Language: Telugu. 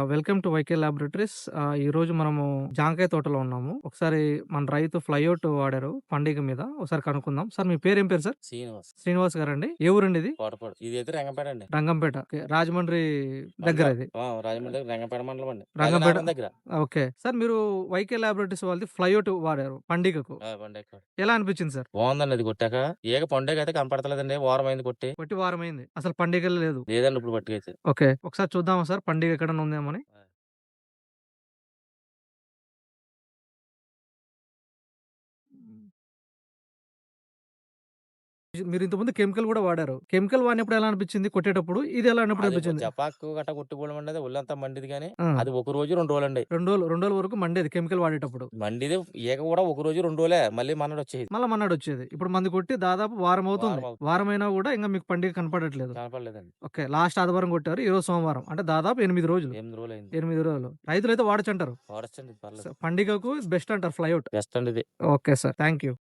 Welcome to YK laboratories. ఈరోజు మనము జాంకాయ తోటలో ఉన్నాము. ఒకసారి మన రైతు ఫ్లైఔట్ వాడారు పండుగ మీద. ఒకసారి కనుక్కుందాం. సార్ మీ పేరేం పేరు సార్? శ్రీనివాస్. శ్రీనివాస్ గారండి. ఏ ఊరండి ఇది? కోటపాడు. ఇదైతే రంగంపేట అండి. రంగంపేట. ఓకే. రాజమండ్రి దగ్గర మండలం. ఇది. రాజమండ్రి దగ్గర రంగంపేట మండలం అండి. రంగంపేట. రాజానగరం దగ్గర. ఓకే. సార్ మీరు వైకే ల్యాబొరేటరీస్ వాళ్ళది ఫ్లైఔట్ వాడారు పండుగకు. పండగ. ఎలా అనిపించింది సార్? బాగుందండి అది కొట్టాక. ఈగ పండుగ అయితే కనపడతలేదండి. వారం అయింది కొట్టి. కొట్టి వారమైంది. అసలు పండుగ లేదు. లేదండి ఇప్పుడు పట్టుకైతే. ఓకే. ఒకసారి చూద్దామా సార్ పండుగ ఎక్కడన్నా ఉందేమో అని? మీరు ఇంతకుముందు కెమికల్ గూడా వాడారు. కెమికల్ వాడినప్పుడు ఎలా అనిపించింది కొట్టేటప్పుడు? ఇది ఎలా అన్నప్పుడు అది అనిపించింది? జపాకు గట్ట కొట్టుకోవడం అండి. అది ఒళ్ళంతా మండిది గానీ, ఆ! అది ఒక రోజు 2 రోజులండి. 2 రోజుల వరకు మండేది కెమికల్ వాడేటప్పుడు. మండిది ఈగ కూడా ఒక రోజు 2 రోజులే. మళ్ళీ మన్నాడొచ్చేది. మళ్ళా మన్నాడొచ్చేది. ఇప్పుడు మందు కొట్టి దాదాపు వారం అవుతుంది. వారం అవుతుంది. వారమైనా గూడా ఇంక మీకు పండుగ కనపడట్లేదు. కనపడలేదండి. ఓకే. లాస్ట్ ఆదివారం కొట్టారు. ఈరోజు సోమవారం. అంటే దాదాపు 8 రోజులు. 8 రోజులయింది. 8 రోజులు. రైతులైతే వాడొచ్చంటారు. వాడొచ్చండి పర్లేదు. పండుగకు బెస్ట్ అంటారు ఫ్లైఔట్. బెస్ట్ అండి ఇది. Okay sir. Thank you.